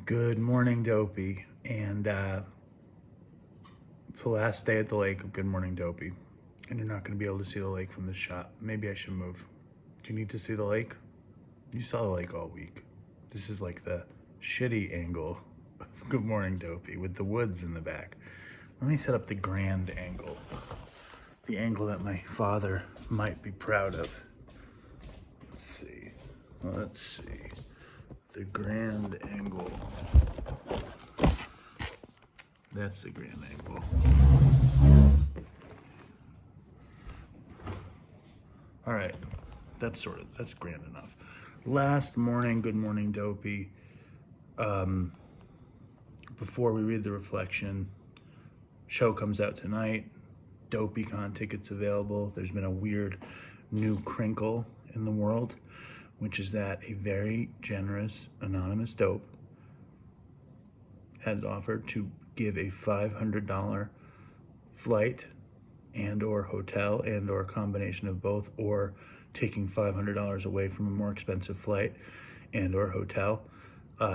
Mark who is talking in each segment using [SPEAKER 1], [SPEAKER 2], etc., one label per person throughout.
[SPEAKER 1] Good morning, Dopey. And it's the last day at the lake of Good Morning Dopey. And you're not going to be able to see the lake from this shot. Maybe I should move. Do you need to see the lake? You saw the lake all week. This is like the shitty angle of Good Morning Dopey with the woods in the back. Let me set up the grand angle. The angle that my father might be proud of. Let's see. The grand angle. That's the grand angle. All right, that's grand enough. Last morning, Good Morning Dopey. Before we read the reflection, show comes out tonight. Dopeycon tickets available. There's been a weird new crinkle in the world, which is that a very generous anonymous dope has offered to give a $500 flight and or hotel and or combination of both, or taking $500 away from a more expensive flight and or hotel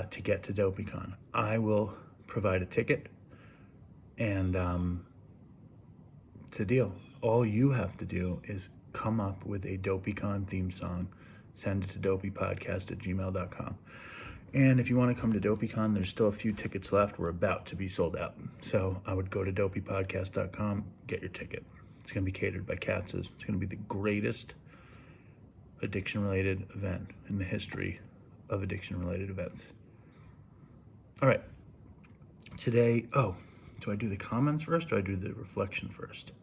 [SPEAKER 1] to get to Dopeycon. I will provide a ticket, and it's a deal. All you have to do is come up with a Dopeycon theme song, send it to dopeypodcast@gmail.com. And if you want to come to Dopeycon, there's still a few tickets left. We're about to be sold out. So I would go to dopeypodcast.com, get your ticket. It's going to be catered by Katz's. It's going to be the greatest addiction-related event in the history of addiction-related events. All right. Today, do I do the comments first or do I do the reflection first?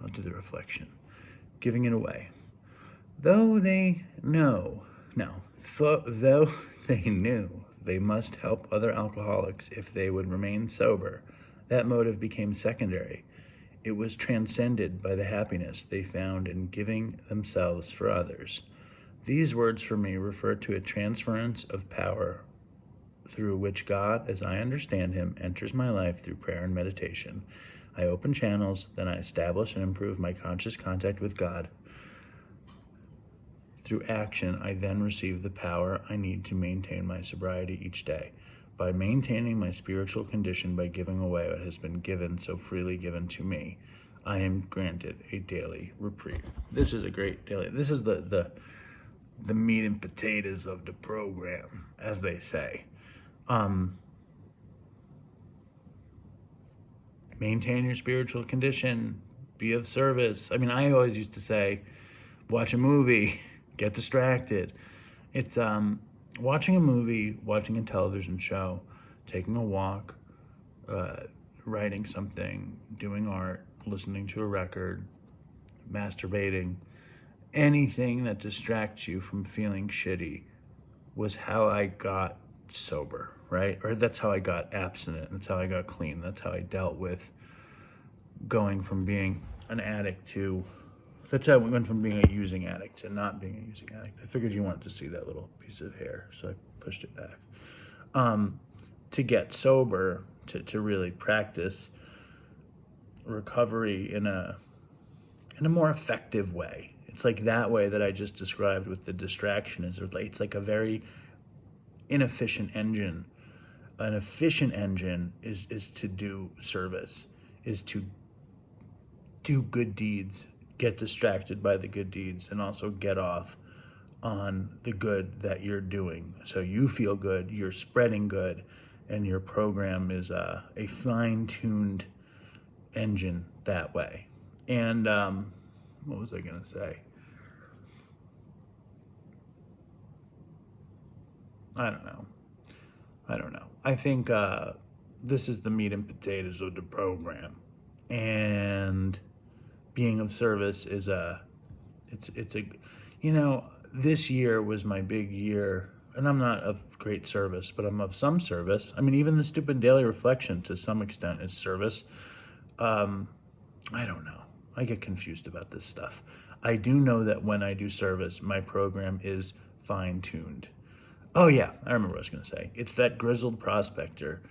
[SPEAKER 1] I'll do the reflection. Giving it away. Though they knew they must help other alcoholics if they would remain sober, that motive became secondary. It was transcended by the happiness they found in giving themselves for others. These words for me refer to a transference of power through which God, as I understand him, enters my life through prayer and meditation. I open channels, then I establish and improve my conscious contact with God. Through action, I then receive the power I need to maintain my sobriety each day. By maintaining my spiritual condition by giving away what has been given, so freely given to me, I am granted a daily reprieve. This is a great daily. This is the meat and potatoes of the program, as they say. Maintain your spiritual condition. Be of service. I mean, I always used to say, watch a movie. Get distracted. It's watching a movie, watching a television show, taking a walk, writing something, doing art, listening to a record, masturbating. Anything that distracts you from feeling shitty was how I got sober, right? Or that's how I got abstinent. That's how I got clean. That's how I dealt with going from being an addict to... That's how we went from being a using addict to not being a using addict. I figured you wanted to see that little piece of hair, so I pushed it back. To get sober, to really practice recovery in a more effective way. It's like that way that I just described with the distraction. It's like a very inefficient engine. An efficient engine is to do service, is to do good deeds, get distracted by the good deeds, and also get off on the good that you're doing. So you feel good, you're spreading good, and your program is a fine-tuned engine that way. And what was I going to say? I don't know. I think this is the meat and potatoes of the program. And being of service is this year was my big year, and I'm not of great service, but I'm of some service. I mean, even the stupid daily reflection to some extent is service. I don't know. I get confused about this stuff. I do know that when I do service, my program is fine-tuned. Oh yeah, I remember what I was going to say. It's that grizzled prospector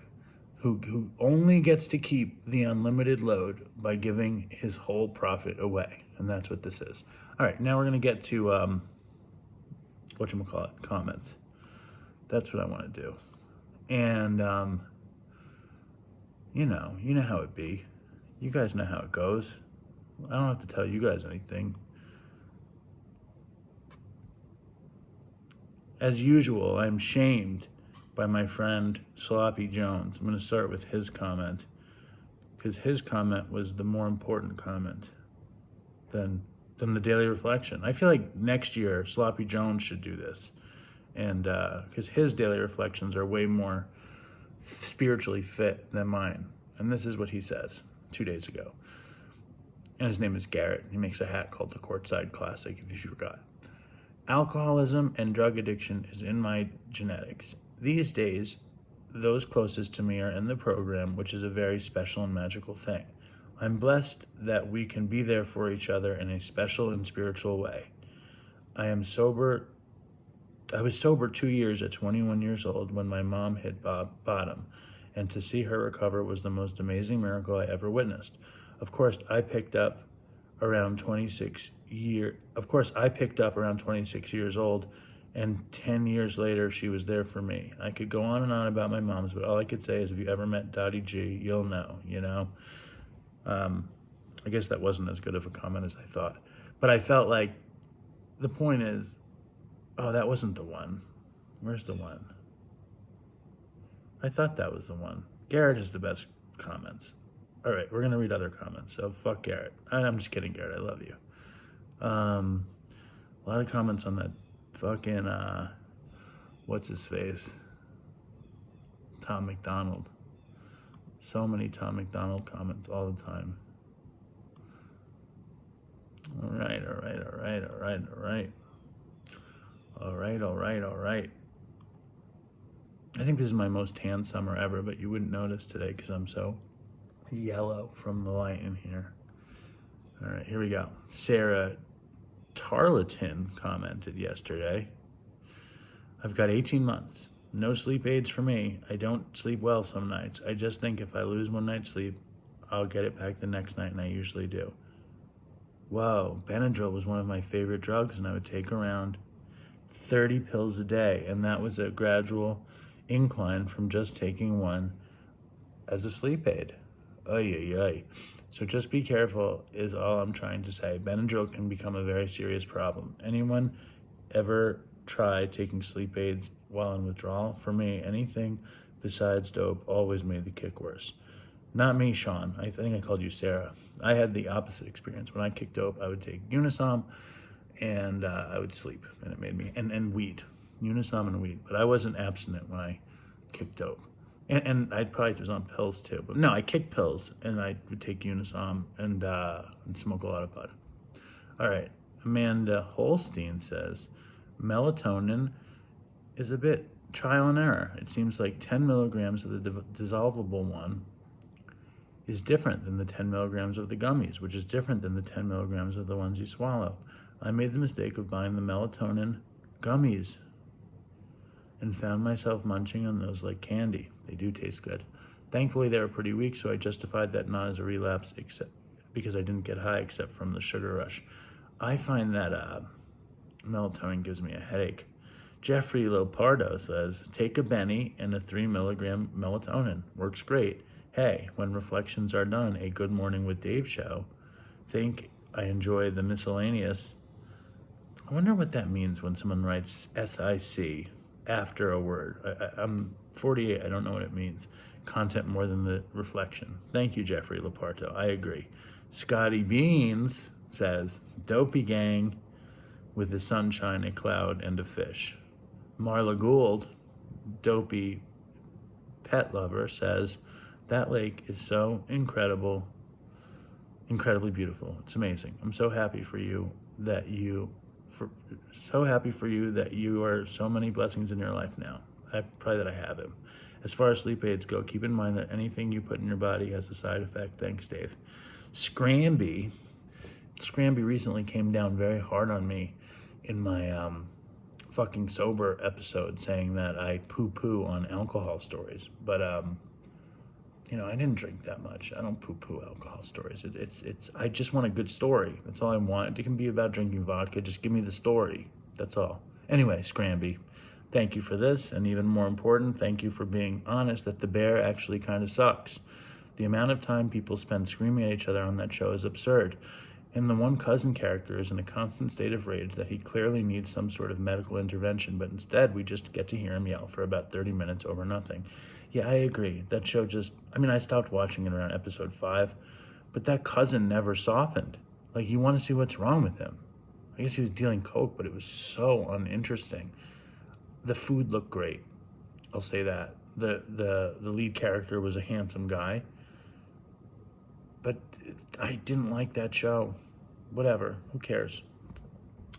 [SPEAKER 1] who only gets to keep the unlimited load by giving his whole profit away. And that's what this is. All right, now we're going to get to, comments. That's what I want to do. And, you know how it be. You guys know how it goes. I don't have to tell you guys anything. As usual, I'm shamed by my friend Sloppy Jones. I'm going to start with his comment, because his comment was the more important comment than the daily reflection. I feel like next year Sloppy Jones should do this, and because his daily reflections are way more spiritually fit than mine. And this is what he says 2 days ago. And his name is Garrett. He makes a hat called the Courtside Classic, if you forgot. Alcoholism and drug addiction is in my genetics. These days, those closest to me are in the program, which is a very special and magical thing. I'm blessed that we can be there for each other in a special and spiritual way. I was sober 2 years at 21 years old when my mom hit bottom, and to see her recover was the most amazing miracle I ever witnessed. Of course, I picked up around 26 years old, and 10 years later, she was there for me. I could go on and on about my mom's, but all I could say is if you ever met Dottie G, you'll know, I guess that wasn't as good of a comment as I thought. But I felt like the point is, oh, that wasn't the one. Where's the one? I thought that was the one. Garrett has the best comments. All right, we're going to read other comments, so fuck Garrett. I'm just kidding, Garrett. I love you. A lot of comments on that fucking, what's his face? Tom McDonald. So many Tom McDonald comments all the time. All right. I think this is my most tan summer ever, but you wouldn't notice today because I'm so yellow from the light in here. All right, here we go. Sarah Tarleton commented yesterday. I've got 18 months. No sleep aids for me. I don't sleep well some nights. I just think if I lose one night's sleep, I'll get it back the next night, and I usually do. Whoa, Benadryl was one of my favorite drugs, and I would take around 30 pills a day, and that was a gradual incline from just taking one as a sleep aid. Ay. So just be careful is all I'm trying to say. Benadryl can become a very serious problem. Anyone ever try taking sleep aids while in withdrawal? For me, anything besides dope always made the kick worse. Not me, Sean. I think I called you Sarah. I had the opposite experience. When I kicked dope, I would take Unisom and I would sleep, and it made me, and weed. Unisom and weed. But I wasn't abstinent when I kicked dope. And I probably was on pills too. But no, I kicked pills, and I would take Unisom and smoke a lot of bud. All right. Amanda Holstein says, melatonin is a bit trial and error. It seems like 10 milligrams of the dissolvable one is different than the 10 milligrams of the gummies, which is different than the 10 milligrams of the ones you swallow. I made the mistake of buying the melatonin gummies and found myself munching on those like candy. They do taste good. Thankfully, they were pretty weak, so I justified that not as a relapse except because I didn't get high except from the sugar rush. I find that melatonin gives me a headache. Jeffrey Lopardo says, take a Benny and a 3 milligram melatonin. Works great. Hey, when reflections are done, a Good Morning with Dave show. Think I enjoy the miscellaneous. I wonder what that means when someone writes SIC after a word. I'm 48, I don't know what it means. Content more than the reflection. Thank you, Jeffrey Lopardo. I agree. Scotty Beans says, Dopey gang with the sunshine, a cloud, and a fish. Marla Gould, Dopey pet lover, says, that lake is so incredibly beautiful. It's amazing. I'm so happy for you that you are so many blessings in your life now. I pray that I have him. As far as sleep aids go, keep in mind that anything you put in your body has a side effect. Thanks, Dave. Scramby recently came down very hard on me in my fucking sober episode, saying that I poo-poo on alcohol stories. But I didn't drink that much. I don't poo-poo alcohol stories. I just want a good story. That's all I want. It can be about drinking vodka. Just give me the story. That's all. Anyway, Scramby, Thank you for this, and even more important, thank you for being honest that the bear actually kind of sucks. The amount of time people spend screaming at each other on that show is absurd. And the one cousin character is in a constant state of rage that he clearly needs some sort of medical intervention, but instead we just get to hear him yell for about 30 minutes over nothing. Yeah, I agree. That show just, I stopped watching it around episode 5, but that cousin never softened. Like, you want to see what's wrong with him. I guess he was dealing coke, but it was so uninteresting. The food looked great. I'll say that. The lead character was a handsome guy. But I didn't like that show. Whatever. Who cares?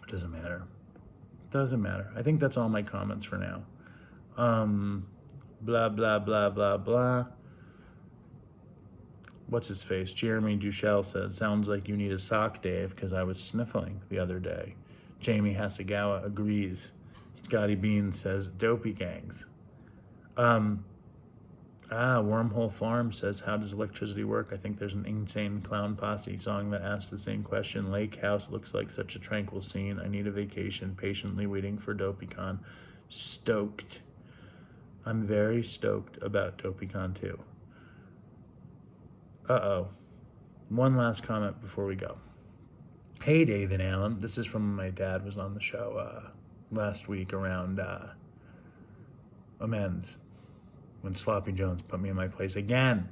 [SPEAKER 1] It doesn't matter. Doesn't matter. I think that's all my comments for now. Blah, blah, blah, blah, blah. What's his face? Jeremy Duchel says, sounds like you need a sock, Dave, because I was sniffling the other day. Jamie Hasegawa agrees. Scotty Bean says, dopey gangs. Wormhole Farm says, how does electricity work? I think there's an Insane Clown Posse song that asks the same question. Lake House looks like such a tranquil scene. I need a vacation, patiently waiting for Dopeycon. Stoked. I'm very stoked about Dopeycon too. One last comment before we go. Hey, Dave and Alan. This is from when my dad was on the show last week around amends, when Sloppy Jones put me in my place again.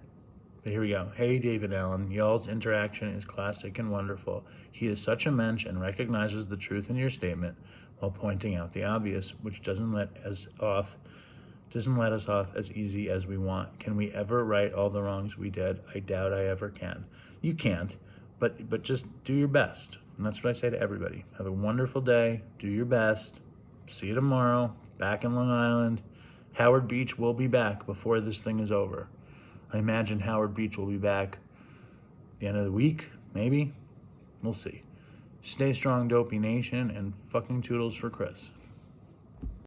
[SPEAKER 1] But here we go. Hey, David Allen, y'all's interaction is classic and wonderful. He is such a mensch and recognizes the truth in your statement while pointing out the obvious, which doesn't let us off as easy as we want. Can we ever right all the wrongs we did? I doubt I ever can. You can't, but just do your best. And that's what I say to everybody. Have a wonderful day. Do your best. See you tomorrow. Back in Long Island. Howard Beach will be back before this thing is over. I imagine Howard Beach will be back at the end of the week, maybe. We'll see. Stay strong, Dopey Nation, and fucking toodles for Chris.